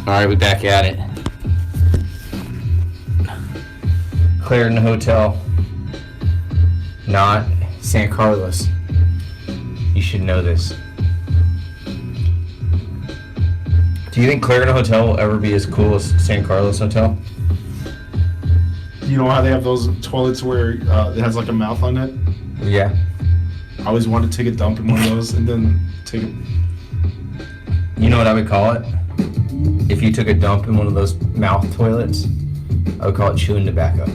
Alright, we back at it. Clarendon Hotel. Not San Carlos. You should know this. Do you think Clarendon Hotel will ever be as cool as San Carlos Hotel? You know how they have those toilets where it has like a mouth on it? Yeah. I always wanted to take a dump in one of those and then take it. You know what I would call it? If you took a dump in one of those mouth toilets, I would call it chewing tobacco.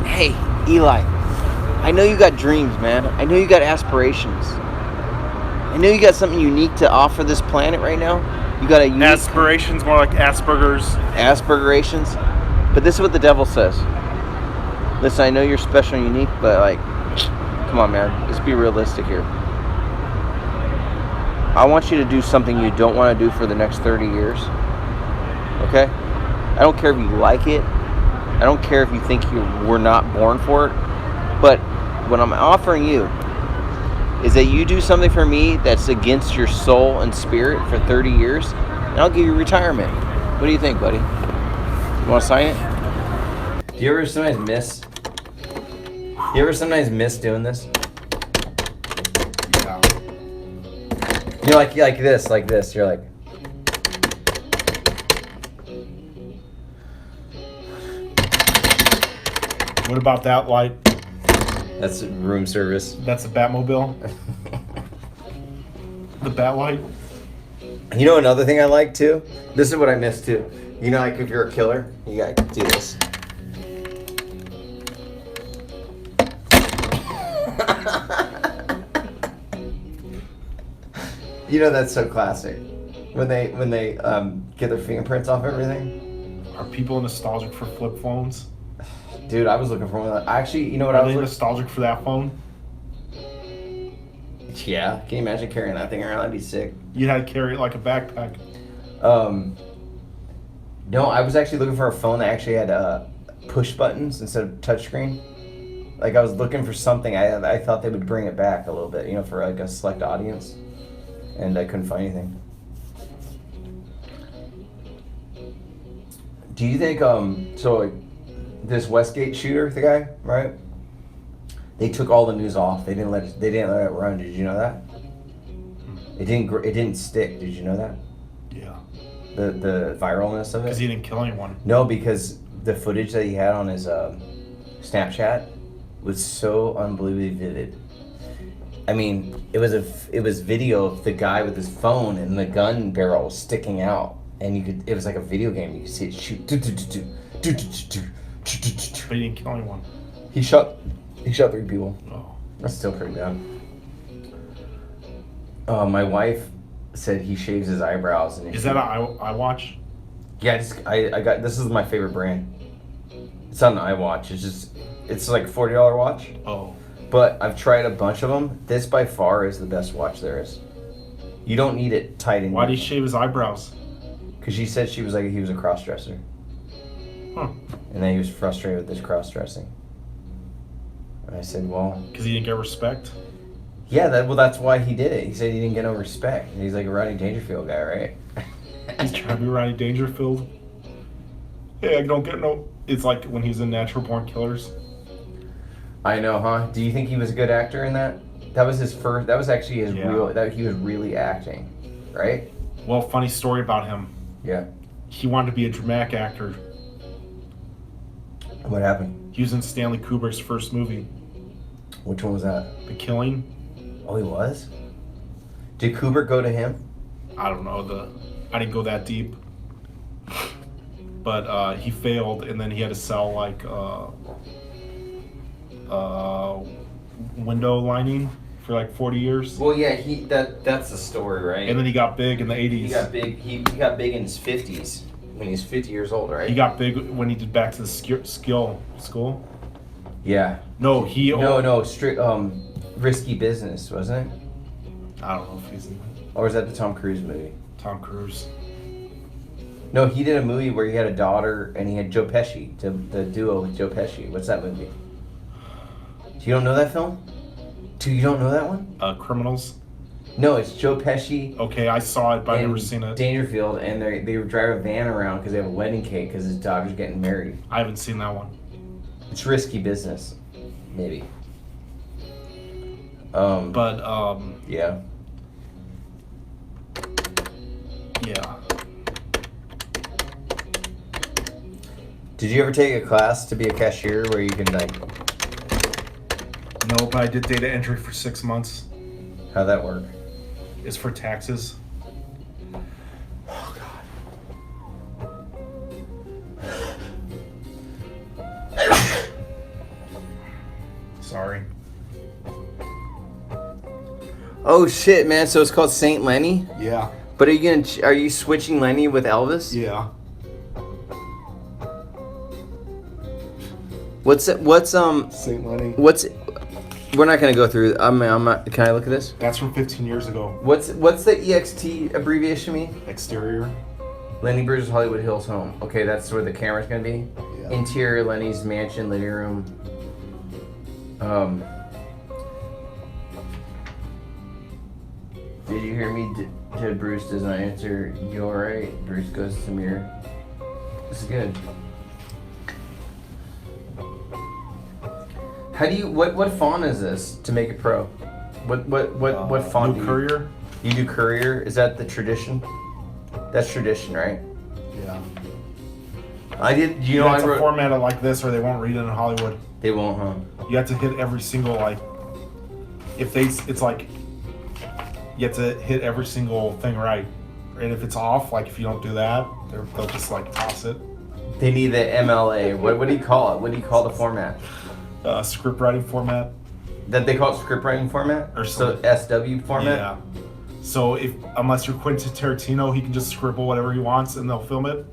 Hey, Eli, I know you got dreams, man. I know you got aspirations. I know you got something unique to offer this planet right now. You got a unique... Aspirations, more like Asperger's. Aspirations? But this is what the devil says. Listen, I know you're special and unique, but like, come on, man. Let's be realistic here. I want you to do something you don't want to do for the next 30 years. Okay? I don't care if you like it. I don't care if you think you were not born for it. But what I'm offering you is that you do something for me that's against your soul and spirit for 30 years, and I'll give you retirement. What do you think, buddy? You want to sign it? Do you ever sometimes miss doing this? Yeah. You're like this. You're like. What about that light? That's room service. That's a Batmobile. The Bat light. You know another thing I like too? This is what I miss too. You know, like if you're a killer, you gotta do this. You know that's so classic. When they get their fingerprints off everything. Are people nostalgic for flip phones? Dude, I was looking for one. Actually, you know what Are I was they nostalgic for that phone? Yeah, can you imagine carrying that thing around? That'd be sick. You had to carry it like a backpack. No, I was actually looking for a phone that actually had push buttons instead of touchscreen. Like I was looking for something. I thought they would bring it back a little bit, you know, for like a select audience, and I couldn't find anything. Do you think so? Like this Westgate shooter, the guy, right? They took all the news off. They didn't let it run. Did you know that? It didn't stick. Did you know that? Yeah. The viralness of it. Because he didn't kill anyone. No, because the footage that he had on his Snapchat was so unbelievably vivid. I mean, it was video of the guy with his phone and the gun barrel sticking out, and it was like a video game. You could see it shoot. But he didn't kill anyone. He shot 3 people. Oh. That's still pretty bad. My wife said he shaves his eyebrows. And Is that an iWatch? Yeah, I got this is my favorite brand. It's not an iWatch. It's like $40 watch. Oh. But I've tried a bunch of them. This by far is the best watch there is. You don't need it tight in. Why did he shave his eyebrows? Because she said he was a cross-dresser. Huh. And then he was frustrated with this cross-dressing. And I said, well... Because he didn't get respect? Yeah, that's why he did it. He said he didn't get no respect. He's like a Rodney Dangerfield guy, right? He's trying to be Rodney Dangerfield. Hey, I don't get no... It's like when he's in Natural Born Killers. I know, huh? Do you think he was a good actor in that? That was his first... That was actually his real... That he was really acting, right? Well, funny story about him. Yeah. He wanted to be a dramatic actor. What happened? He was in Stanley Kubrick's first movie. Which one was that? The Killing. Oh, he was? Did Kubrick go to him? I don't know. I didn't go that deep. But he failed, and then he had to sell like window lining for like 40 years. Well, yeah, that's the story, right? And then he got big in the 80s. He got big. He got big in his 50s when he was 50 years old, right? He got big when he did Back to the School. Yeah. No, strict Risky Business, wasn't it? I don't know if he's in Or is that the Tom Cruise movie? Tom Cruise. No, he did a movie where he had a daughter and he had Joe Pesci, the duo with Joe Pesci. What's that movie? You don't know that film? You don't know that one? Criminals. No, it's Joe Pesci. Okay, I saw it, but I've never seen it. Dangerfield, and they drive a van around because they have a wedding cake because his daughter's getting married. I haven't seen that one. It's risky business, maybe. Yeah. Yeah. Did you ever take a class to be a cashier where you can like? No, but I did data entry for 6 months. How'd that work? It's for taxes. Oh God. Sorry. Oh shit, man! So it's called Saint Lenny. Yeah. But are you switching Lenny with Elvis? Yeah. What's Saint Lenny. We're not gonna go through. I'm not. Can I look at this? That's from 15 years ago. What's the EXT abbreviation mean? Exterior. Lenny Bruce's Hollywood Hills home. Okay, that's where the camera's gonna be. Yeah. Interior Lenny's mansion, living room. Did you hear me? Did Bruce does not answer. You alright? Bruce goes to mirror. This is good. How do you what font is this to make it pro? What font New do Courier? You do Courier? Is that the tradition? That's tradition, right? Yeah. I did. You You know, have I to wrote. format it like this, or they won't read it in Hollywood. They won't, huh? You have to hit every single it's like you have to hit every single thing right, and if it's off, like if you don't do that, they'll just like toss it. They need the MLA. What do you call it? What do you call the format? Script writing format. That they call it script writing format, Or so something. SW format. Yeah. So unless you're Quentin Tarantino, he can just scribble whatever he wants and they'll film it.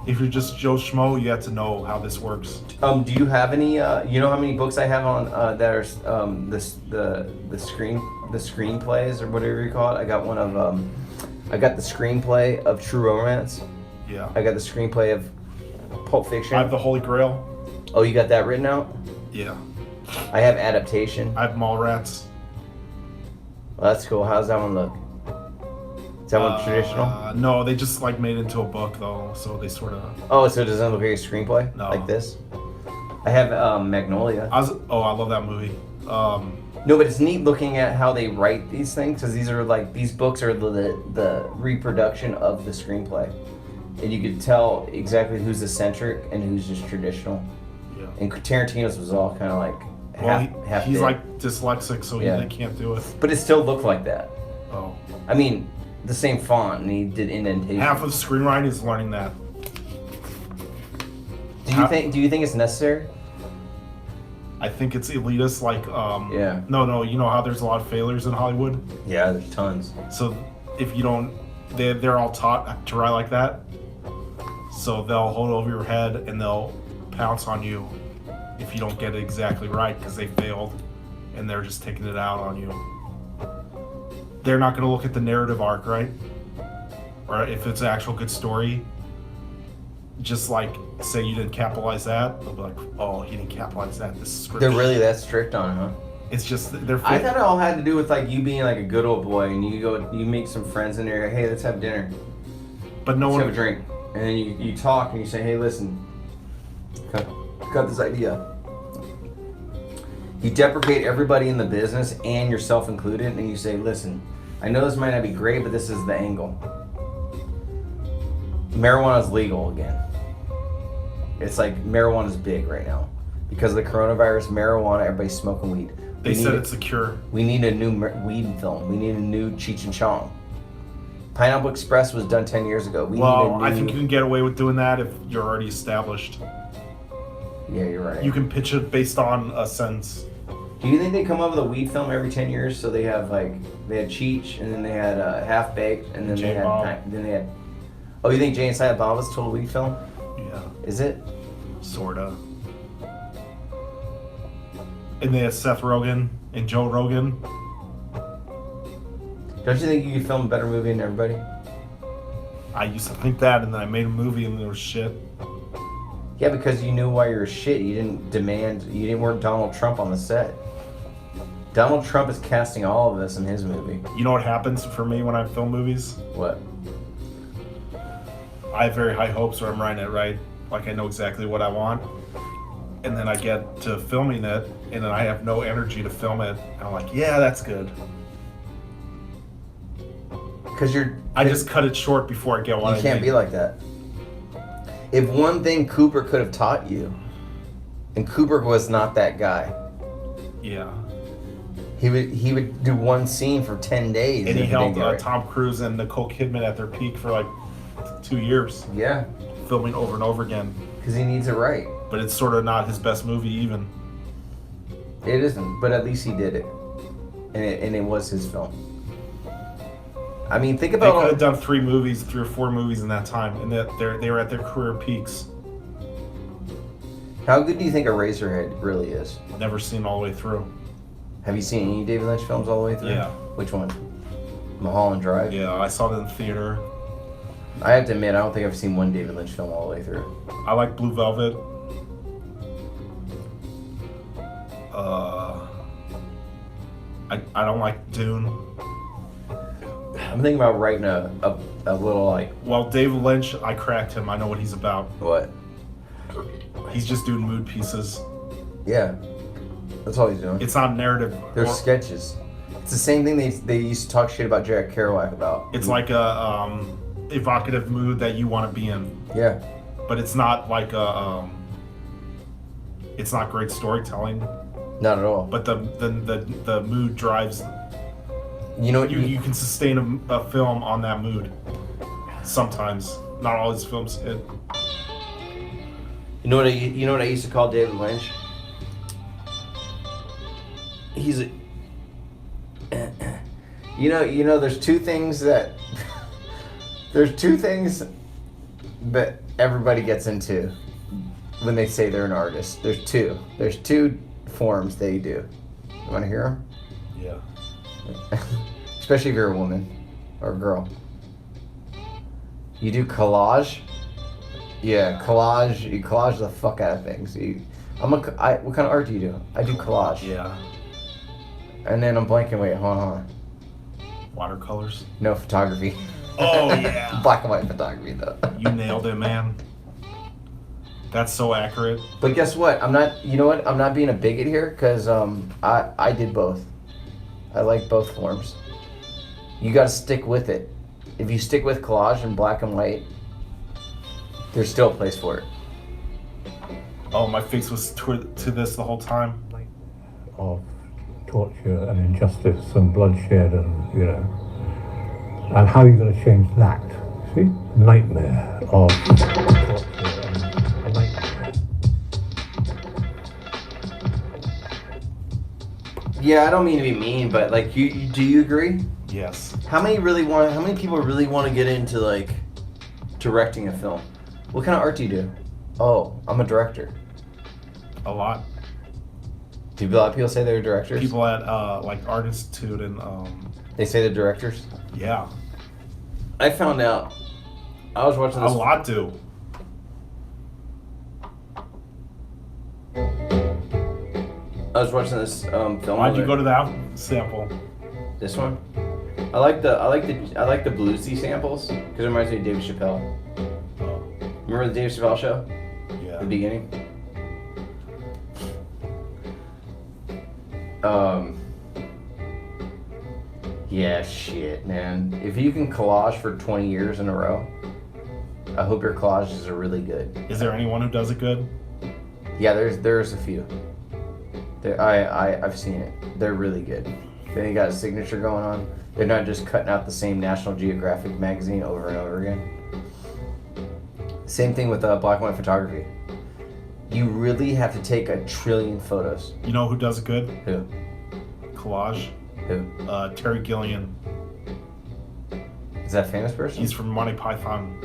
If you're just Joe Schmo, you have to know how this works. Do you have any? You know how many books I have on that are the screenplays or whatever you call it? I got one of I got the screenplay of True Romance. Yeah. I got the screenplay of Pulp Fiction. I have the Holy Grail. Oh, you got that written out? Yeah. I have Adaptation. I have Mallrats. Well, that's cool. How's that one look? Is that one traditional? No, they just like made it into a book though, so they sort of. Oh, so it doesn't look like a screenplay? No. Like this? I have Magnolia. I love that movie. No, but it's neat looking at how they write these things, because these books are the reproduction of the screenplay, and you could tell exactly who's eccentric and who's just traditional. Yeah. And Tarantino's was all kind of like half. He's bit. like dyslexic, so Yeah. he can't do it. But it still looked like that. Oh. I mean, the same font, and he did indentation. Half of screenwriting is learning that. Do you think it's necessary? I think it's elitist, like, Yeah. No, you know how there's a lot of failures in Hollywood? Yeah, there's tons. So if you don't, they're all taught to write like that. So they'll hold over your head and they'll pounce on you if you don't get it exactly right because they failed and they're just taking it out on you. They're not going to look at the narrative arc, right? Or if it's an actual good story, just like say you didn't capitalize that, they'll be like, oh, he didn't capitalize that. This is They're really that strict on it, huh? It's just they're. I thought it all had to do with like you being like a good old boy, and you make some friends in there. Hey, let's have dinner. But no Let's one. have a drink, and then you talk and you say, hey, listen, got this idea. You deprecate everybody in the business and yourself included, and you say, listen, I know this might not be great, but this is the angle. Marijuana is legal again. It's like marijuana is big right now because of the coronavirus. Marijuana, everybody's smoking weed. They said it's a cure. We need a new weed film. We need a new Cheech and Chong. Pineapple Express was done 10 years ago. I think you can get away with doing that if you're already established. Yeah, you're right. You can pitch it based on a sense. Do you think they come up with a weed film every 10 years? So they have they had Cheech, and then they had Half Baked, and then Jay Bob. they had. Oh, you think Jay and Silent Bob was a total weed film? Yeah. Is it? Sorta. And they had Seth Rogen and Joe Rogan. Don't you think you could film a better movie than everybody? I used to think that, and then I made a movie and it was shit. Yeah, because you knew why you were shit. You didn't weren't Donald Trump on the set. Donald Trump is casting all of us in his movie. You know what happens for me when I film movies? What? I have very high hopes where I'm writing it right. Like I know exactly what I want. And then I get to filming it, and then I have no energy to film it. And I'm like, yeah, that's good. Because I just cut it short before I get what I You can't need. be like that. If one thing Cooper could have taught you, and Cooper was not that guy, Yeah. he would do one scene for 10 days. And he if held didn't get it right. Tom Cruise and Nicole Kidman at their peak for like 2 years, Yeah, filming over and over again. because he needs it right. But it's sort of not his best movie even. It isn't, but at least he did it. And it was his film. I mean, think They about could all... have done 3 or 4 movies in that time, and that they were at their career peaks. How good do you think Eraserhead really is? Never seen all the way through. Have you seen any David Lynch films all the way through? Yeah. Which one? Mulholland Drive? Yeah, I saw it in the theater. I have to admit, I don't think I've seen one David Lynch film all the way through. I like Blue Velvet. I don't like Dune. I'm thinking about writing a little, like... Well, David Lynch, I cracked him. I know what he's about. What? He's just doing mood pieces. Yeah. That's all he's doing. It's not narrative. They're sketches. It's the same thing they used to talk shit about Jack Kerouac about. It's like a evocative mood that you want to be in, Yeah. but it's not like a. It's not great storytelling, Not at all. but the mood drives. You know what You can sustain a film on that mood. Sometimes, not all his films hit. You know what I used to call David Lynch? He's a... You know there's two things that everybody gets into when they say they're an artist. There's two forms they do. You want to hear them? Yeah. Especially if you're a woman or a girl. You do collage. Yeah, collage. You collage the fuck out of things. What kind of art do you do? I do collage. Yeah. And then I'm blanking. Wait, hold on. Watercolors. No, photography. Oh yeah. Black and white photography though. You nailed it, man. That's so accurate. But guess what? I'm not. You know what? I'm not being a bigot here because I did both. I like both forms. You got to stick with it. If you stick with collage and black and white, there's still a place for it. Oh, my face was to this the whole time. Of torture and injustice and bloodshed and, you know, and how are you going to change that? See? Nightmare of torture and a nightmare. Yeah, I don't mean to be mean, but like, do you agree? Yes. How many people really want to get into like directing a film? What kind of art do you do? Oh, I'm a director. A lot. Do a lot of people say they're directors? People at like Art Institute and They say they're directors? yeah. I found out. I was watching A this. lot do. I was watching this film. Why'd you of go it. to that sample? This one? I like the bluesy samples because it reminds me of David Chappelle. Oh, Remember the David Chappelle show? yeah. The beginning. Yeah, shit, man. If you can collage for 20 years in a row, I hope your collages are really good. Is there anyone who does it good? Yeah, there's a few. I've seen it. They're really good. They got a signature going on. They're not just cutting out the same National Geographic magazine over and over again. Same thing with black and white photography. You really have to take 1 trillion photos. You know who does it good? Who? Collage. Who? Terry Gilliam. Is that a famous person? He's from Monty Python.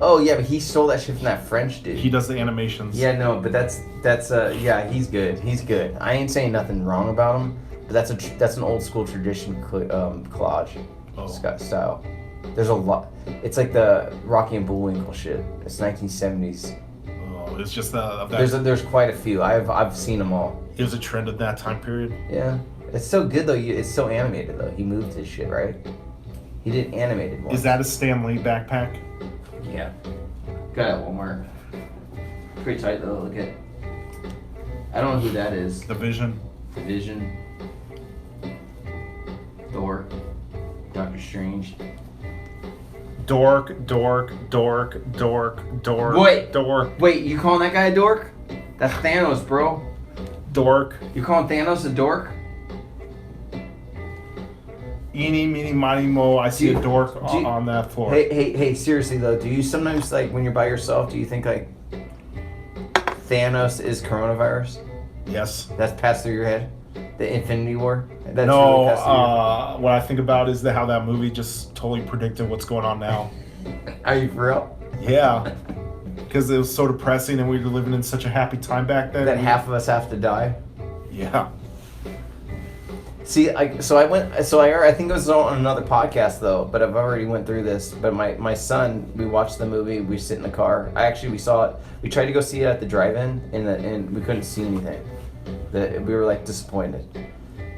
Oh yeah, but he stole that shit from that French dude. He does the animations. Yeah, no, but that's yeah, he's good. He's good. I ain't saying nothing wrong about him, but that's an old school tradition collage style. There's a lot. It's like the Rocky and Bullwinkle shit. It's 1970s. Oh, it's just of that. There's quite a few. I've seen them all. It was a trend at that time period. Yeah, It's so good though. It's so animated though. He moved his shit, right? He did animated one. Is that a Stan Lee backpack? Yeah. Got it at Walmart. Pretty tight though. Look at. I don't know who that is. The Vision. Vision. Thor. Doctor Strange. Dork. Wait. Dork. Wait, you calling that guy a dork? That's Thanos, bro. Dork. You calling Thanos a dork? Eeny, meeny, miny, mo. I see a Dude, dork dude, on that floor. Hey, seriously though, do you sometimes, like, when you're by yourself, do you think, like, Thanos is coronavirus? Yes. That's passed through your head? The Infinity War? That's No, passed through your what I think about is how that movie just totally predicted what's going on now. head? Are you for real? Yeah. Because it was so depressing and we were living in such a happy time back then. That half of us have to die? Yeah. See, I think it was on another podcast though, but I've already went through this. But my son, we watched the movie. We sit in the car. We saw it. We tried to go see it at the drive-in, and we couldn't see anything. We were like disappointed.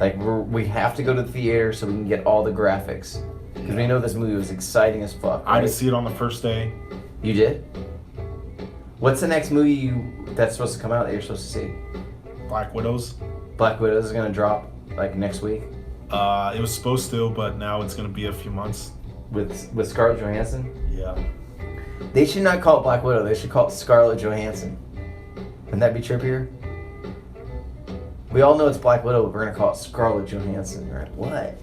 Like we have to go to the theater so we can get all the graphics because we know this movie was exciting as fuck. I Right? didn't see it on the first day. You did? What's the next movie that's supposed to come out that you're supposed to see? Black Widows. Black Widow is gonna drop like next week It was supposed to, but now it's going to be a few months. with Scarlett Johansson. Yeah. They should not call it Black Widow. They should call it Scarlett Johansson. Wouldn't that be trippier? We all know it's Black Widow, but we're gonna call it Scarlett Johansson, right? What?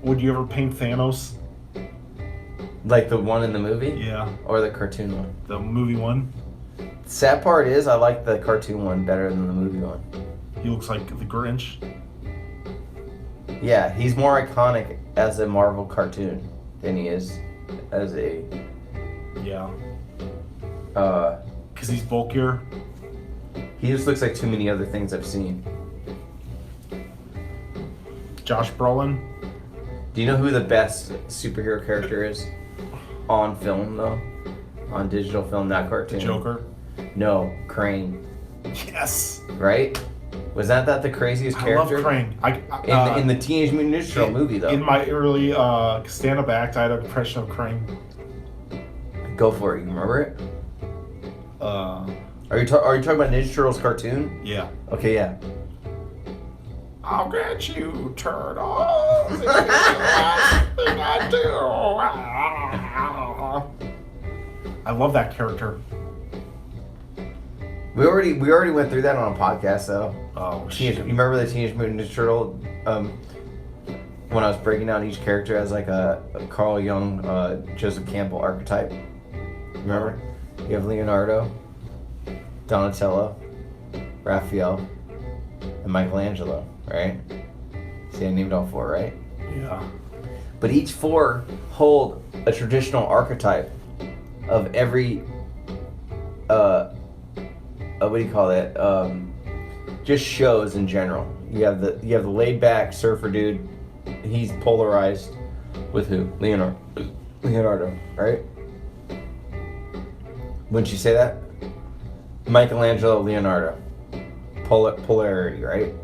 Would you ever paint Thanos? Like the one in the movie? Yeah. Or the cartoon one? The movie one. Sad part is I like the cartoon one better than the movie one. He looks like the Grinch. Yeah, he's more iconic as a Marvel cartoon than he is as a Yeah. uh Because he's bulkier. he just looks like too many other things I've seen. Josh Brolin. Do you know who the best superhero character is on film though? On digital film, not cartoon. Joker. No, Crane. Yes. Right? Was that the craziest I character? love Crane. In the Teenage Mutant Ninja Turtle movie though. In my early stand-up act, I had an impression of Crane. Go for it. You remember it? Uh, Are you talking about Ninja Turtles cartoon? yeah. Okay, yeah. I'll get you, turtles. It's the last thing I do. I love that character. We already went through that on a podcast though. Oh, You shit. remember the Teenage Mutant Ninja Turtle? When I was breaking down each character as like a Carl Jung, Joseph Campbell archetype. Remember? You have Leonardo, Donatello, Raphael, and Michelangelo, right? See, I named all four, right? Yeah. But each four hold a traditional archetype of every what do you call that? Just shows in general. You have the laid back surfer dude. He's polarized with who? Leonardo, right? Wouldn't you say that? Michelangelo, Leonardo. Polarity, right?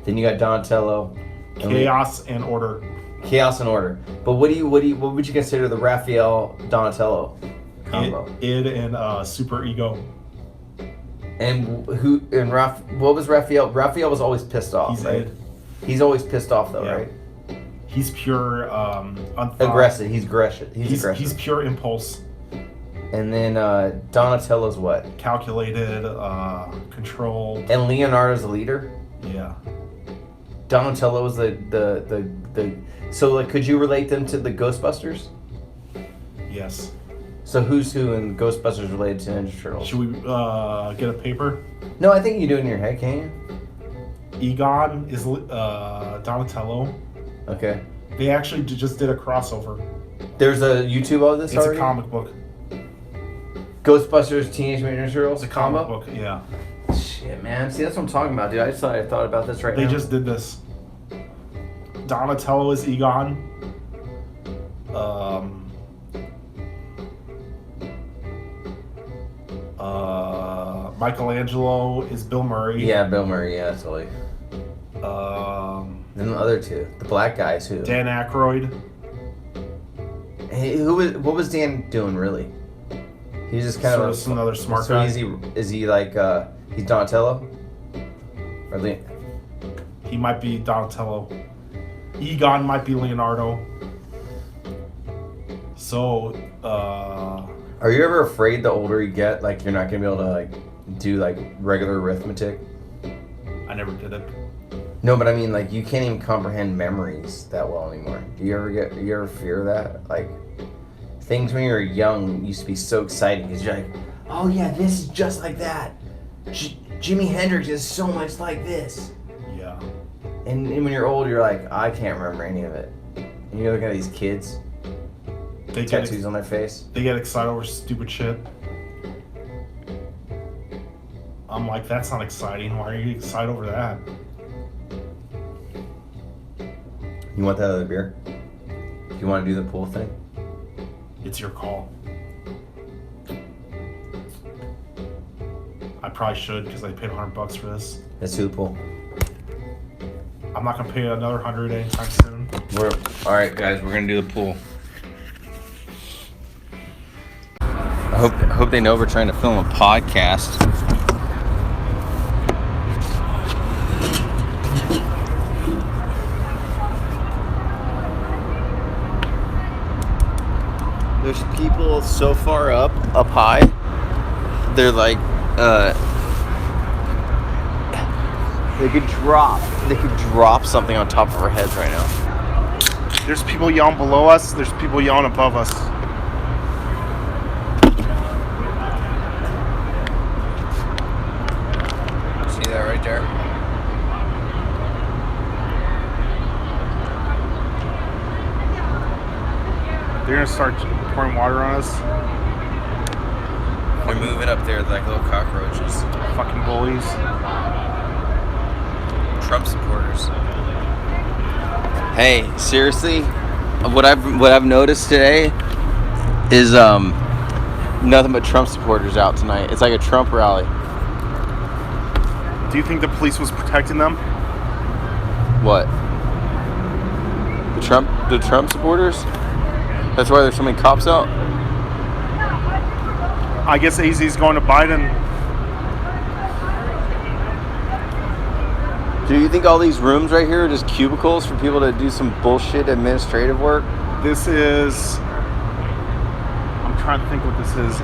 Then you got Donatello. Chaos and order. Chaos and order. But what would you consider the Raphael Donatello combo? Id and super ego. And what was Raphael? Raphael was always pissed off, He's right? Id. He's always pissed off though, Yeah. right? He's pure unthought. Aggressive. He's aggressive. He's aggressive. pure impulse. And then Donatello's what? Calculated, controlled. And Leonardo's the leader. Yeah. Donatello was the so like could you relate them to the Ghostbusters? Yes. So who's who in Ghostbusters related to Ninja Turtles? Should we get a paper? No, I think you do it in your head, can't you? Egon is Donatello. Okay. They actually just did a crossover. There's a YouTube of this It's already? a comic book. Ghostbusters Teenage Mutant Ninja Turtles? It's a comic book, yeah. Shit, man. See, that's what I'm talking about, dude. I thought about this right They now. just did this. Donatello is Egon. Michelangelo is Bill Murray. Yeah, Bill Murray, yeah, totally. Then the other two, the black guys who. Dan Aykroyd. Hey, what was Dan doing really? He was just kind Sort of of some other smart so guy. is he like he's Donatello? Or He might be Donatello. Egon might be Leonardo. So, Are you ever afraid the older you get, like you're not gonna be able to like do like regular arithmetic? I never did it. No, but I mean like you can't even comprehend memories that well anymore. Do you ever fear that? Like things when you were young used to be so exciting because you're like, oh yeah, this is just like that. Jimi Hendrix is so much like this. Yeah. And when you're old, you're like, I can't remember any of it. And you're looking at these kids, They tattoos on their face. They get excited over stupid shit. I'm like, that's not exciting. Why are you excited over that? You want that other beer? Do you want to do the pool thing? It's your call. I probably should because I paid $100 for this. Let's do the pool. I'm not gonna pay another 100 anytime soon. All right, guys, we're gonna do the pool. I hope they know we're trying to film a podcast. There's people so far up high. They're like, they could drop something on top of our heads right now. There's people yelling below us. There's people yelling above us. See that right there? They're gonna start pouring water on us. They're moving up there like little cockroaches. Fucking bullies. Trump supporters. Hey, seriously, what I've noticed today is nothing but Trump supporters out tonight. It's like a Trump rally. Do you think the police was protecting them? What? The Trump supporters? That's why there's so many cops out? I guess AZ's going to Biden. Do you think all these rooms right here are just cubicles for people to do some bullshit administrative work? This is... I'm trying to think what this is.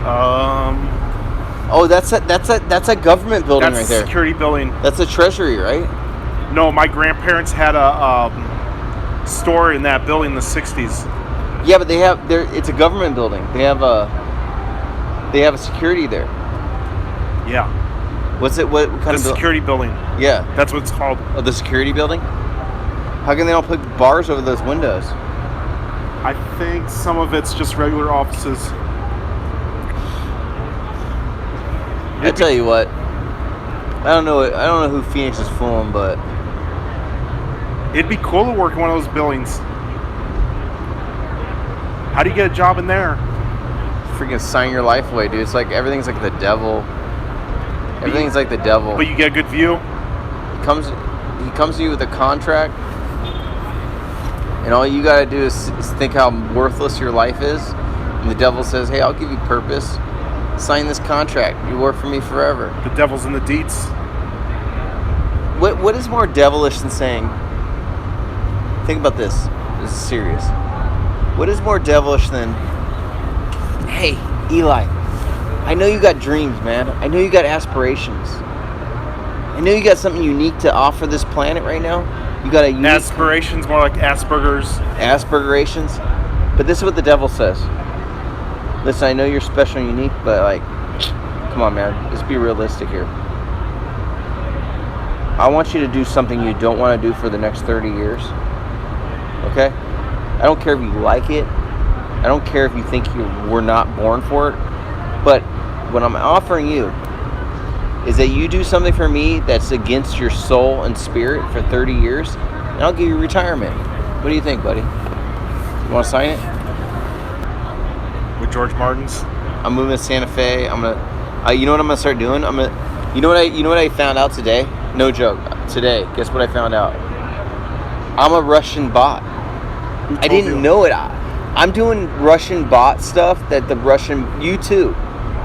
Oh, that's a government building That's right a there. security building. That's the Treasury, right? No, my grandparents had a store in that building in the 60s. Yeah, but it's a government building. They have a security there. Yeah. What's it? What kind The of security building. Yeah. That's what it's called. Oh, the security building? How come they don't put bars over those windows? I think some of it's just regular offices. I tell you what. I don't know who Phoenix is fooling, but It'd be cool to work in one of those buildings. How do you get a job in there? freaking sign your life away, dude. It's like everything's like the devil. Everything's like the devil. But you get a good view. He comes to you with a contract, and all you gotta do is think how worthless your life is. And the devil says, "Hey, I'll give you purpose. Sign this contract. You work for me forever." The devil's in the deets. What is more devilish than saying? Think about this. This is serious. What is more devilish than, "Hey, Eli, I know you got dreams, man. I know you got aspirations. I know you got something unique to offer this planet right now. You got a unique Aspirations, more like Asperger's. aspirations." But this is what the devil says. Listen, I know you're special and unique, but like, come on, man. Let's be realistic here. I want you to do something you don't want to do for the next 30 years. Okay? I don't care if you like it. I don't care if you think you were not born for it. But what I'm offering you is that you do something for me that's against your soul and spirit for 30 years, and I'll give you retirement. What do you think, buddy? You want to sign it? With George Martin's. I'm moving to Santa Fe. I'm gonna. You know what I'm gonna start doing? You know what I found out today? No joke. today. Guess what I found out? I'm a Russian bot. Who I told didn't you? know it. I'm doing Russian bot stuff that the Russian... You too.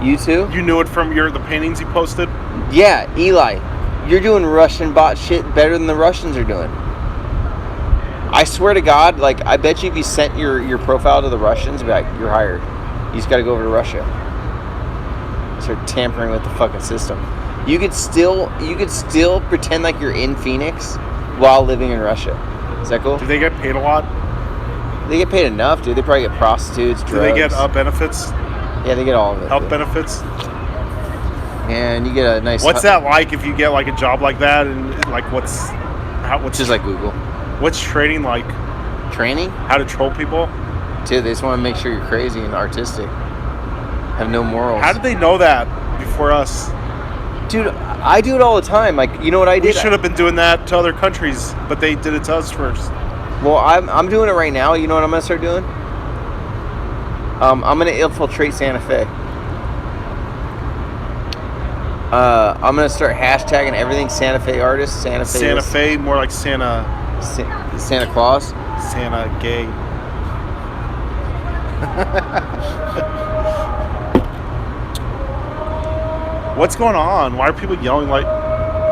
You too? You knew it from the paintings you posted? Yeah, Eli. You're doing Russian bot shit better than the Russians are doing. I swear to God, like, I bet you if you sent your profile to the Russians, be like, you're hired. You just got to go over to Russia. Start tampering with the fucking system. You could still pretend like you're in Phoenix while living in Russia. Is that cool? Do they get paid a lot? They get paid enough, dude. They probably get prostitutes, drugs. Do they get benefits? Yeah, they get all of it. Health dude. benefits? And you get a nice... What's that like if you get like a job like that? And like what's Just like Google. What's training like? Training? How to troll people? Dude, they just want to make sure you're crazy and artistic. Have no morals. How did they know that before us? Dude, I do it all the time. Like, you know what I did? We should have been doing that to other countries, but they did it to us first. Well, I'm doing it right now. You know what I'm going to start doing? I'm going to infiltrate Santa Fe. I'm going to start hashtagging everything Santa Fe artists. Santa Fe, more like Santa Claus. Santa gay. What's going on? Why are people yelling like...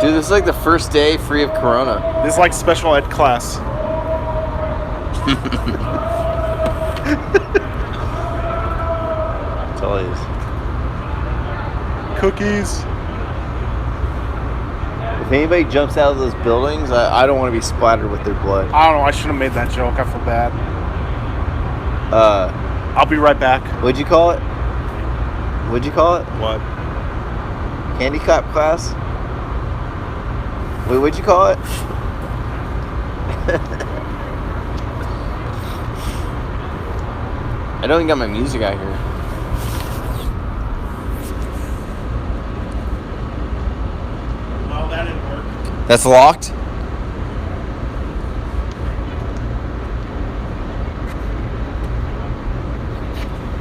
Dude, this is like the first day free of Corona. This is like special ed class. That's all it is. Cookies. If anybody jumps out of those buildings, I don't want to be splattered with their blood. I don't know. I should have made that joke. I feel bad. I'll be right back. What'd you call it? What'd you call it? What? Handicap class? Wait, what'd you call it? I don't even got my music out here. Well, that didn't work. That's locked?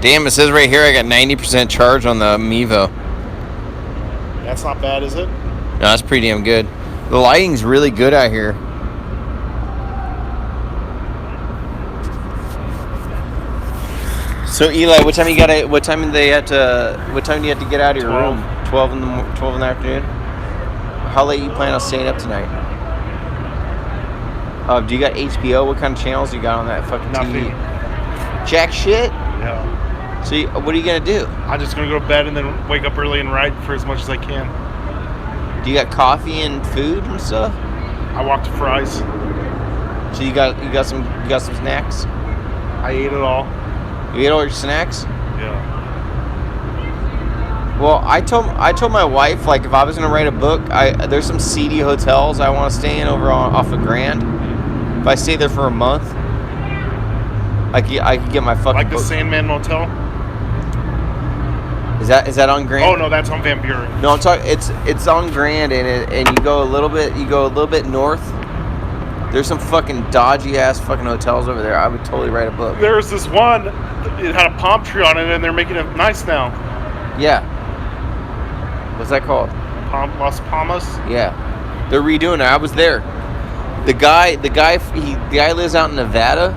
Damn, it says right here I got 90% charge on the Mevo. That's not bad, is it? No, that's pretty damn good. The lighting's really good out here. So Eli, what time do you have to get out of your 12. room? 12 in the afternoon. How late you plan on staying up tonight? Do you got HBO? What kind of channels you got on that fucking TV? Nothing. Jack shit. Yeah. So what are you gonna do? I'm just gonna go to bed and then wake up early and write for as much as I can. Do you got coffee and food and stuff? I walked to Fry's. So you got some snacks? I ate it all. You ate all your snacks? Yeah. Well, I told my wife, like, if I was gonna write a book, there's some seedy hotels I want to stay in off of Grand. If I stay there for a month, I could get my fucking Like the book. Sandman Motel? Is that on Grand? Oh no, that's on Van Buren. No, I'm talking. It's on Grand, and you go a little bit north. There's some fucking dodgy ass fucking hotels over there. I would totally write a book. There's this one. It had a palm tree on it, and they're making it nice now. Yeah. What's that called? Las Palmas. Yeah, they're redoing it. I was there. The guy lives out in Nevada.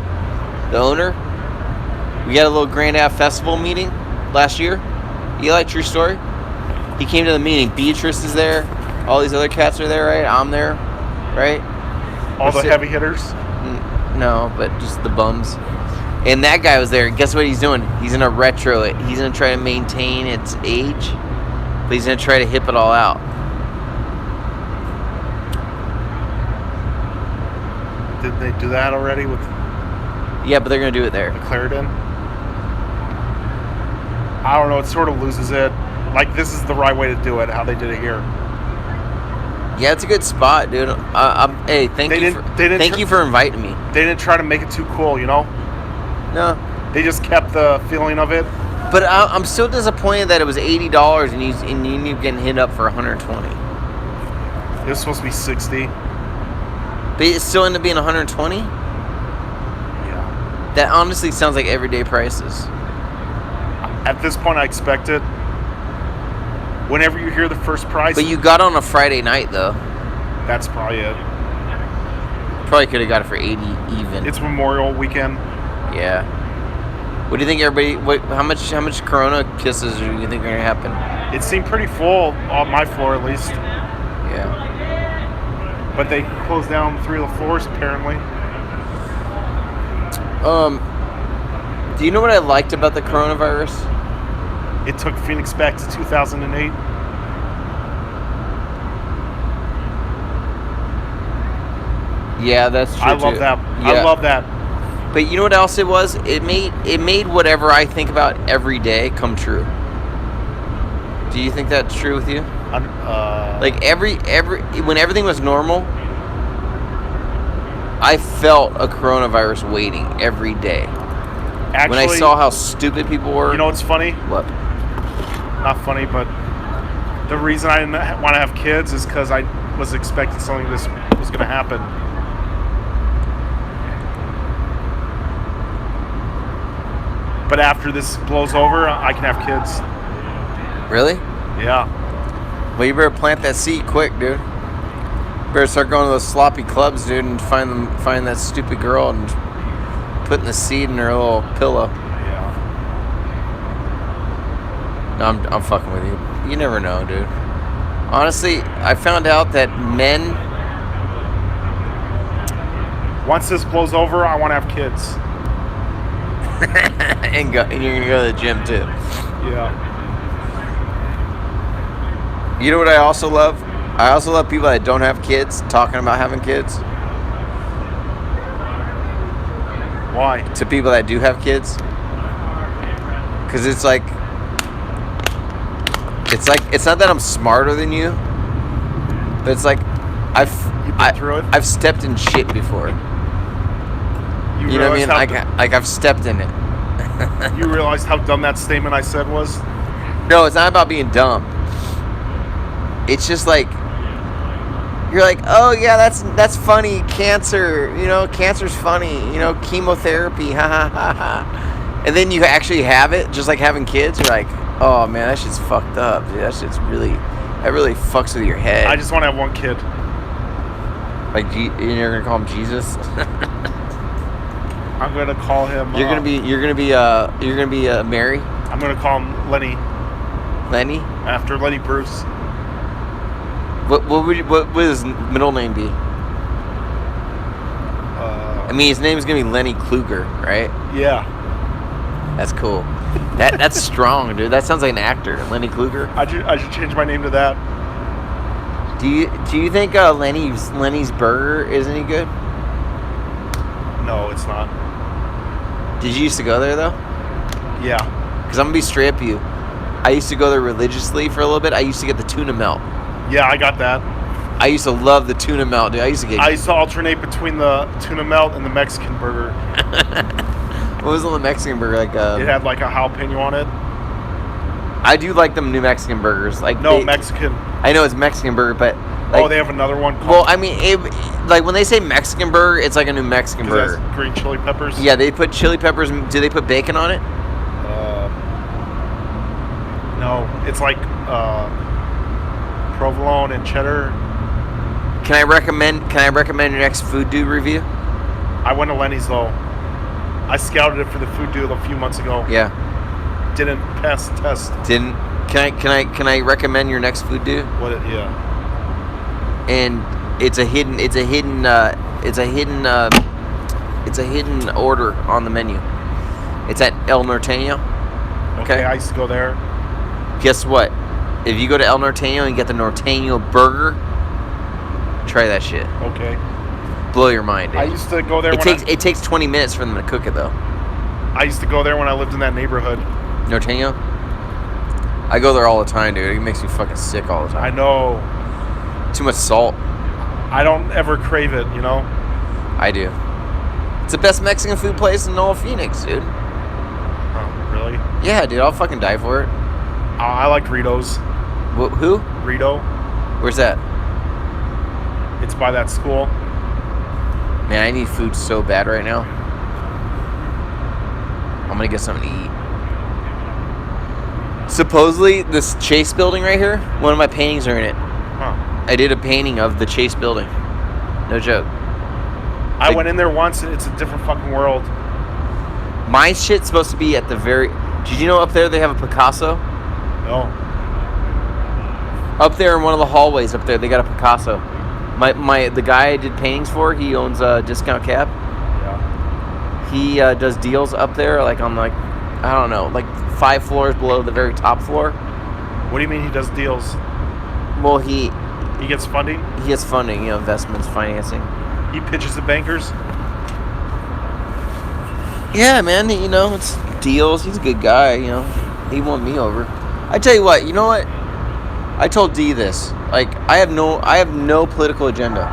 The owner. We had a little Grand Ave Festival meeting last year. Eli, true story. He came to the meeting. Beatrice is there. All these other cats are there, right? I'm there, right? All the heavy hitters. No, but just the bums. And that guy was there. Guess what he's doing? He's gonna retro it. He's gonna try to maintain its age, but he's gonna try to hip it all out. Did they do that already with Yeah, but they're gonna do it there. Clarendon? I don't know. It sort of loses it. Like, this is the right way to do it, how they did it here. Yeah, it's a good spot, dude. Hey, thank you for inviting me. They didn't try to make it too cool, you know? No, They just kept the feeling of it. but I'm still disappointed that it was $80 and you ended up getting hit up for $120. It was supposed to be 60. But it still ended up being $120. Yeah. That honestly sounds like everyday prices. At this point, I expect it. Whenever you hear the first price, But you got on a Friday night though. That's probably it. Probably could have got it for 80 even. It's Memorial Weekend. Yeah. What do you think, everybody? How much Corona kisses do you think are gonna happen? It seemed pretty full on my floor, at least. Yeah. But they closed down 3 of the floors apparently. Do you know what I liked about the coronavirus? It took Phoenix back to 2008. Yeah, that's true. I love too. that. Yeah. I love that. But you know what else it was? It made whatever I think about every day come true. Do you think that's true with you? Like every when everything was normal, I felt a coronavirus waiting every day. Actually, When I saw how stupid people were. you know what's funny? What? Not funny, but the reason I didn't want to have kids is because I was expecting something this was going to happen. But after this blows over, I can have kids. Really? Yeah. Well, you better plant that seed quick, dude. Better start going to those sloppy clubs, dude, and find that stupid girl and putting the seed in her little pillow. Yeah. No, I'm fucking with you. You never know, dude. Honestly, I found out that men. Once this blows over, I want to have kids. and you're gonna go to the gym too. Yeah. You know what I also love? I also love people that don't have kids talking about having kids. Why? To people that do have kids, because it's like it's not that I'm smarter than you, but it's like You've been through it? I've stepped in shit before. You know what I mean? Like I've stepped in it. You realized how dumb that statement I said was? No, it's not about being dumb. It's just like you're like, oh yeah, that's funny. Cancer, cancer's funny. Chemotherapy, ha ha ha ha. And then you actually have it, just like having kids. You're like, oh man, that shit's fucked up, dude. That really fucks with your head. I just want to have one kid. Like, you're gonna call him Jesus. I'm gonna call him. You're gonna be Mary. I'm gonna call him Lenny. Lenny. After Lenny Bruce. What would his middle name be? I mean, his name's gonna be Lenny Kluger, right? Yeah. That's cool. That's strong, dude. That sounds like an actor, Lenny Kluger. I should change my name to that. Do you think Lenny's Burger is any good? No, it's not. Did you used to go there though? Yeah. Because I'm gonna be straight up with you. I used to go there religiously for a little bit. I used to get the tuna melt. Yeah, I got that. I used to love the tuna melt, dude. I used to alternate between the tuna melt and the Mexican burger. What was on the Mexican burger? Like it had like a jalapeno on it. I do like them new Mexican burgers. Mexican. I know it's Mexican burger, but they have another one. Well, I mean, when they say Mexican burger, it's like a new Mexican burger. It has green chili peppers. Yeah, they put chili peppers. Do they put bacon on it? No, it's like provolone and cheddar. Can I recommend your next Food Dude review? I went to Lenny's though. I scouted it for the Food Dude a few months ago. Yeah. Didn't pass the test. Didn't. Can I recommend your next Food Dude? Yeah. And it's a hidden order on the menu. It's at El Norteño. Okay, I used to go there. Guess what? If you go to El Norteño and get the Norteño burger, try that shit. Okay. Blow your mind, dude. I used to go there. It takes 20 minutes for them to cook it though. I used to go there when I lived in that neighborhood. Norteño? I go there all the time, dude. It makes me fucking sick all the time. I know. Too much salt. I don't ever crave it, I do. It's the best Mexican food place in all of Phoenix, dude. Oh, really? Yeah, dude. I'll fucking die for it. I like Rito's. Who? Rito. Where's that? It's by that school. Man, I need food so bad right now. I'm gonna get something to eat. Supposedly, this Chase building right here, one of my paintings are in it. Huh. I did a painting of the Chase building. No joke. I went in there once, and it's a different fucking world. My shit's supposed to be at the very... Did you know up there they have a Picasso? No. Up there in one of the hallways up there, they got a Picasso. The guy I did paintings for, he owns a discount cab. Yeah. He does deals up there, like on like, I don't know, like 5 floors below the very top floor. What do you mean he does deals? Well, he gets funding? He gets funding, investments, financing. He pitches to bankers? Yeah, man, it's deals. He's a good guy, He won me over. I tell you what, you know what? I told D this. Like, I have no political agenda.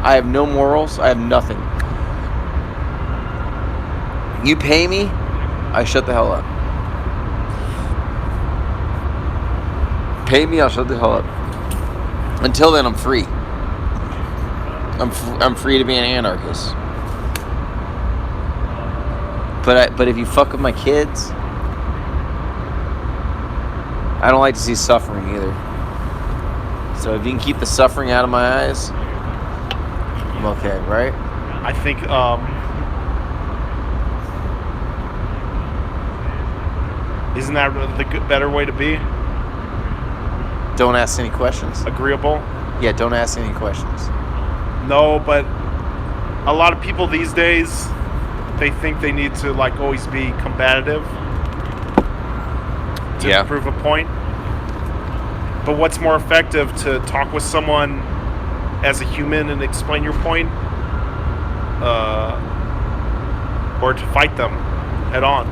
I have no morals. I have nothing. You pay me, I shut the hell up. Pay me, I'll shut the hell up. Until then, I'm free. I'm free to be an anarchist. But if you fuck with my kids, I don't like to see suffering either. So if you can keep the suffering out of my eyes, I'm okay, right? I think isn't that the better way to be? Don't ask any questions. Agreeable? Yeah, don't ask any questions. No, but a lot of people these days, they think they need to like always be combative to prove a point. But what's more effective, to talk with someone as a human and explain your point, or to fight them head on?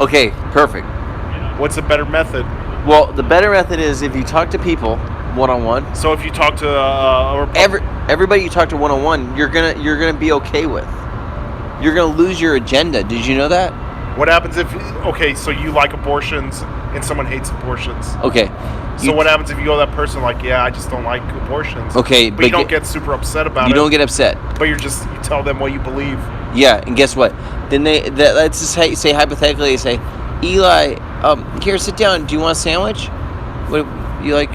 Okay, perfect. What's a better method? Well, the better method is if you talk to people one-on-one. So if you talk to everybody you talk to one-on-one, you're gonna be okay with. You're gonna lose your agenda. Did you know that? What happens if so you like abortions and someone hates abortions? Okay. So what happens if you go to that person like, yeah, I just don't like abortions? Okay, but you don't get super upset about it. You don't get upset. But you tell them what you believe. Yeah, and guess what? Then let's just say hypothetically, they say, Eli, here, sit down. Do you want a sandwich? What you like?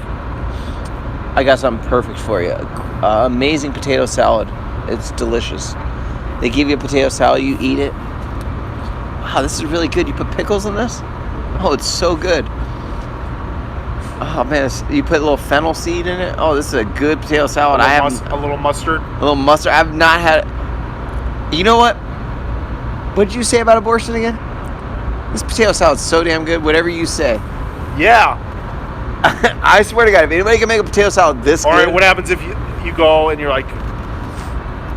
I got something perfect for you. Amazing potato salad. It's delicious. They give you a potato salad, you eat it. Wow, this is really good. You put pickles in this? Oh, it's so good. Oh man, you put a little fennel seed in it. Oh, this is a good potato salad. A little mustard. A little mustard. I've not had. You know what? What did you say about abortion again? This potato salad's so damn good. Whatever you say. Yeah. I swear to God, if anybody can make a potato salad this good. All right, what happens if you go and you're like,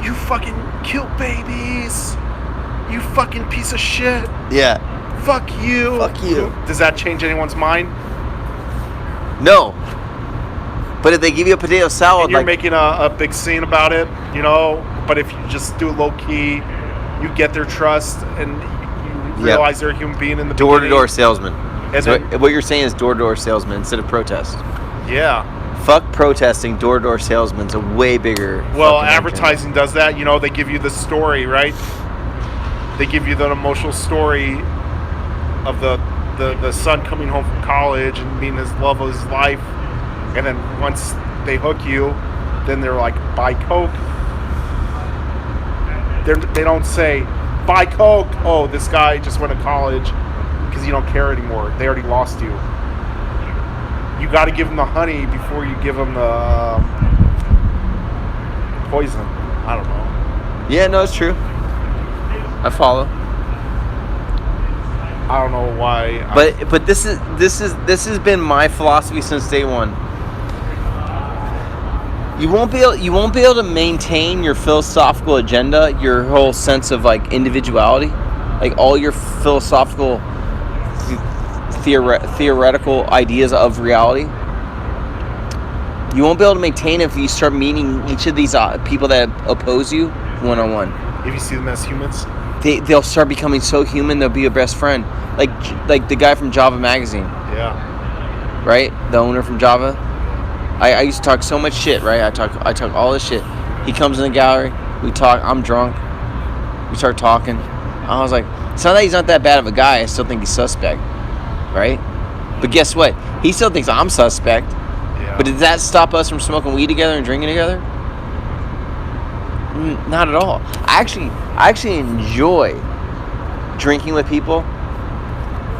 you fucking kill babies. You fucking piece of shit. Yeah. Fuck you. Fuck you. Does that change anyone's mind? No. But if they give you a potato salad, and you're making a big scene about it, but if you just do it low key, you get their trust and you realize they're a human being in the door-to-door salesman. And so then, what you're saying is door-to-door salesman instead of protest. Yeah. Fuck protesting. Door-to-door salesman's a way bigger. Well, advertising does that. They give you the story, right? They give you the emotional story of the son coming home from college and being his love of his life. And then once they hook you, then they're like, buy Coke. They don't say, buy Coke. Oh, this guy just went to college, because you don't care anymore. They already lost you. You got to give them the honey before you give them the poison. I don't know. Yeah, no, it's true. I follow. I don't know why. But this has been my philosophy since day one. You won't be able to maintain your philosophical agenda, your whole sense of like individuality, like all your philosophical theoretical ideas of reality. You won't be able to maintain it if you start meeting each of these people that oppose you one-on-one. If you see them as humans, they'll start becoming so human. They'll be your best friend, like the guy from Java magazine. Yeah. Right, the owner from Java. I used to talk so much shit. Right, I talk all this shit. He comes in the gallery. We talk. I'm drunk. We start talking. I was like, it's not that he's not that bad of a guy. I still think he's suspect. Right? But guess what? He still thinks I'm suspect. Yeah. But did that stop us from smoking weed together and drinking together? Not at all. I actually enjoy drinking with people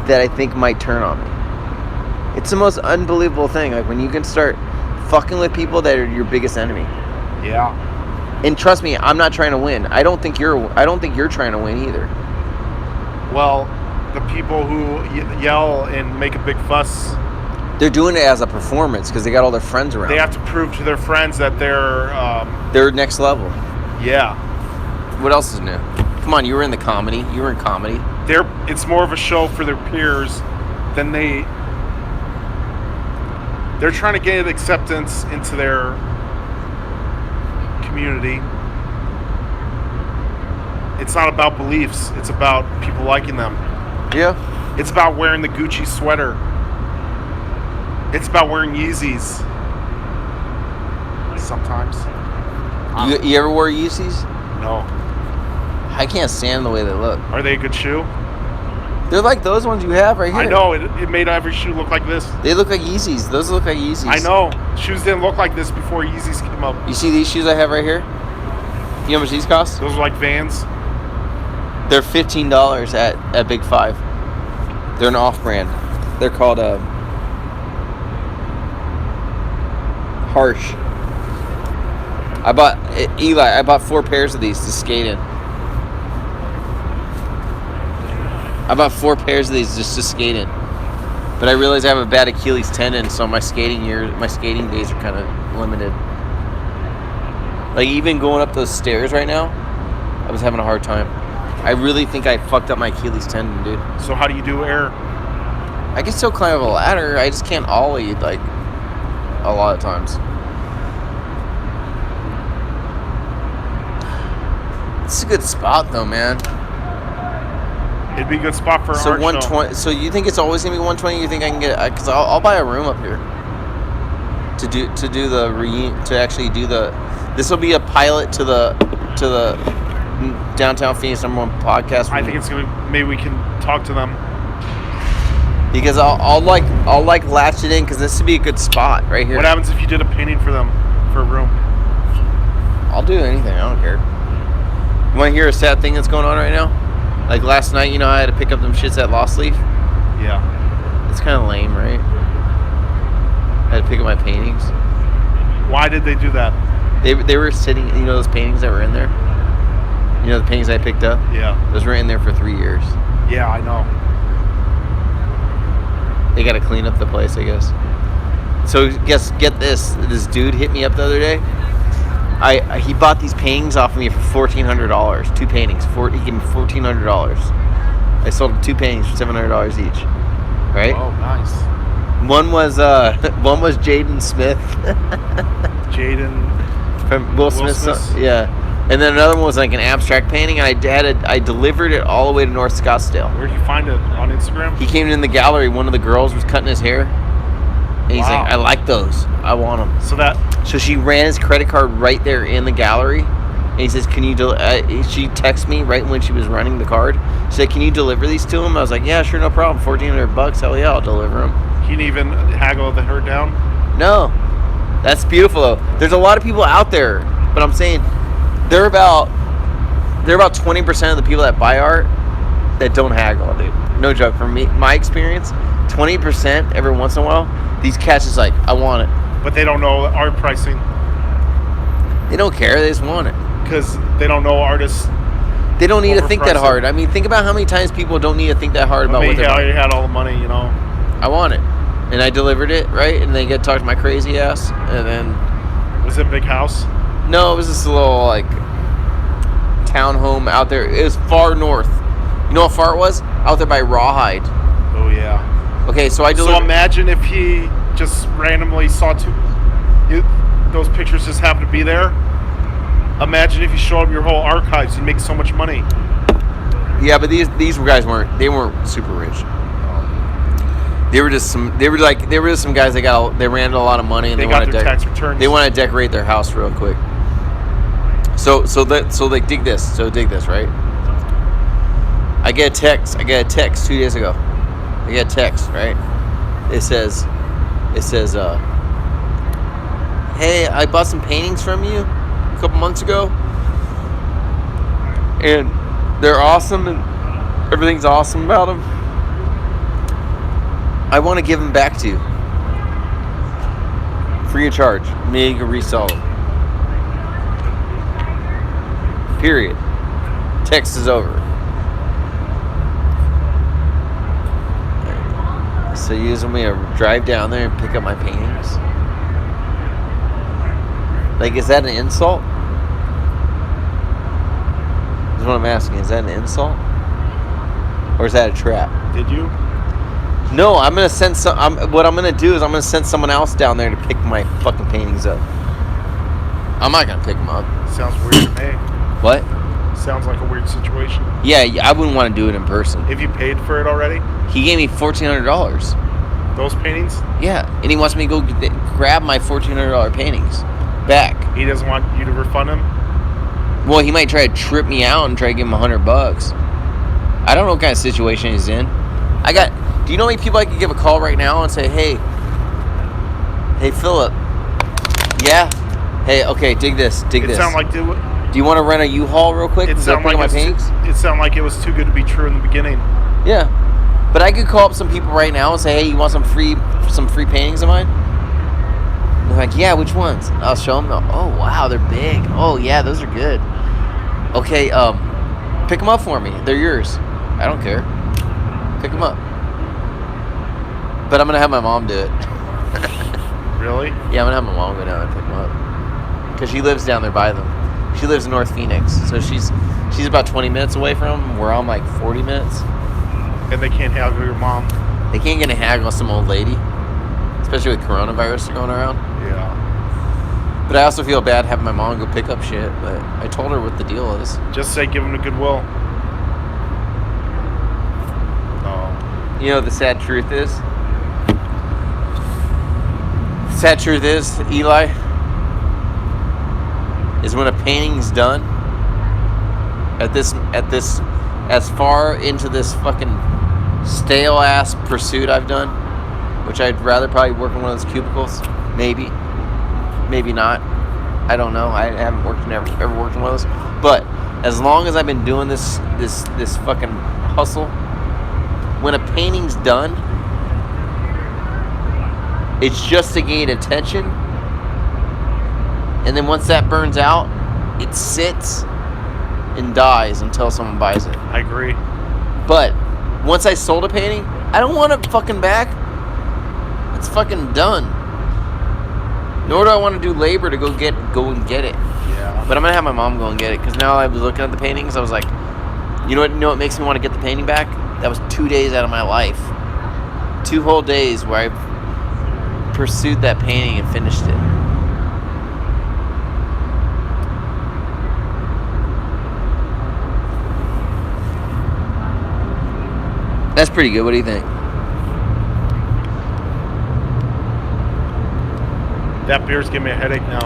that I think might turn on me. It's the most unbelievable thing. Like when you can start fucking with people that are your biggest enemy. Yeah. And trust me, I'm not trying to win. I don't think you're trying to win either. Well, the people who yell and make a big fuss, They're doing it as a performance because they got all their friends around. they have to prove to their friends that They're next level. yeah. What else is new? Come on, you were in comedy. It's more of a show for their peers than they're trying to gain acceptance into their community. It's not about beliefs. It's about people liking them. Yeah. It's about wearing the Gucci sweater. It's about wearing Yeezys. Sometimes. You ever wore Yeezys? No. I can't stand the way they look. Are they a good shoe? They're like those ones you have right here. I know. It made every shoe look like this. They look like Yeezys. Those look like Yeezys. I know. Shoes didn't look like this before Yeezys came up. You see these shoes I have right here? You know how much these cost? Those are like Vans. They're $15 at Big Five. They're an off-brand. They're called Harsh. I bought 4 pairs of these to skate in. I bought 4 pairs of these just to skate in. But I realized I have a bad Achilles tendon, so my skating days are kind of limited. Like even going up those stairs right now, I was having a hard time. I really think I fucked up my Achilles tendon, dude. So how do you do air? I can still climb up a ladder. I just can't ollie like a lot of times. It's a good spot though, man. It'd be a good spot for an So art 120. show. So you think it's always gonna be 120? You think I can get? Because I'll buy a room up here to actually do the. This will be a pilot to the Downtown Phoenix #1 podcast. I think it's gonna. Maybe we can talk to them. Because I'll latch it in because this would be a good spot right here. What happens if you did a painting for them for a room? I'll do anything. I don't care. You want to hear a sad thing that's going on right now? Like last night, you know, I had to pick up them shits at Lost Leaf. Yeah. It's kind of lame, right? I had to pick up my paintings. Why did they do that? They were sitting, you know, those paintings that were in there. You know, the paintings I picked up. Yeah. Those were in there for 3 years. Yeah, I know. They got to clean up the place, I guess. So get this. This dude hit me up the other day. He bought these paintings off of me for $1,400. 2 paintings. He gave me $1,400. I sold him 2 paintings for $700 each. Right? Oh, nice. One was Jaden Smith. Jaden From Will Smith's son. Yeah. And then another one was like an abstract painting, and I delivered it all the way to North Scottsdale. Where'd you find it? On Instagram? He came in the gallery. One of the girls was cutting his hair. And he's Wow. like, I like those. I want them. So she ran his credit card right there in the gallery. And he says, can you she texted me right when she was running the card. She said, can you deliver these to him? I was like, yeah, sure, no problem. $1,400. Hell yeah, I'll deliver them. he didn't even haggle her down? No. That's beautiful, though. There's a lot of people out there. But I'm saying, they're about 20% of the people that buy art that don't haggle, dude. No joke. From my experience, 20% every once in a while, these cats is like, I want it. But they don't know art pricing They don't care. They just want it. because they don't know artists. They don't need to think that Overpricing. hard. I mean, think about how many times people don't need to think that hard about what Maybe they're he buying. had all the money, you know. I want it. And I delivered it, right? And they get to talk to my crazy ass. And then, Was it a big house? no, it was just a little, like, townhome out there. It was far north. You know how far it was? Out there by Rawhide. Oh, yeah. Okay, so I So delivered. imagine if he just randomly saw those pictures just happened to be there. Imagine if you showed him your whole archives. You'd make so much money. Yeah, but these guys weren't super rich. They were just some guys that they ran a lot of money and They they got want to their tax returns. They want to decorate their house real quick. So like dig this. So dig this, right? I get a text 2 days ago. I get a text, right? It says, hey, I bought some paintings from you a couple months ago, and they're awesome, and everything's awesome about them. I want to give them back to you, free of charge. Maybe you can resell them. Period. Text is over. So you just want me to drive down there and pick up my paintings? Like, is that an insult? That's what I'm asking. Is that an insult? Or is that a trap? Did you? No, I'm gonna send what I'm gonna do is I'm gonna send someone else down there to pick my fucking paintings up. I'm not gonna pick them up. Sounds weird to me. What? Sounds like a weird situation. Yeah, I wouldn't want to do it in person. Have you paid for it already? He gave me $1,400. Those paintings? Yeah, and he wants me to go grab my $1,400 paintings back. He doesn't want you to refund him? Well, he might try to trip me out and try to give him $100. I don't know what kind of situation he's in. Do you know how many people I could give a call right now and say, hey, Philip, yeah, hey, okay, dig this. It sounded like Do you want to rent a U-Haul real quick? it sounded like it was too good to be true in the beginning. Yeah, but I could call up some people right now and say, hey, you want some free paintings of mine? And they're like, yeah, which ones? I'll show them. Oh, wow, they're big. Oh, yeah, those are good. Okay, pick them up for me. They're yours. I don't care. Pick them up. But I'm gonna have my mom do it. Really? Yeah, I'm gonna have my mom go down and pick them up because she lives down there by them. She lives in North Phoenix, so she's about 20 minutes away from them, where I'm like 40 minutes. And they can't haggle your mom. They can't get a haggle with some old lady, especially with coronavirus going around. Yeah. But I also feel bad having my mom go pick up shit. But I told her what the deal is. Just say give him a goodwill. Oh. You know, the sad truth is. Sad truth is, Eli, is when a painting's done, at this as far into this fucking stale ass pursuit I've done, which I'd rather probably work in one of those cubicles, maybe not. I don't know. I haven't ever worked in one of those. But as long as I've been doing this fucking hustle, when a painting's done, it's just to gain attention, and then once that burns out, it sits and dies until someone buys it. I agree. But once I sold a painting, I don't want it fucking back. It's fucking done. Nor do I want to do labor to go and get it. Yeah. But I'm gonna have my mom go and get it, because now I was looking at the paintings. I was like, you know what makes me want to get the painting back? That was 2 days out of my life. 2 whole days where I pursued that painting and finished it. That's pretty good. What do you think? That beer's giving me a headache now.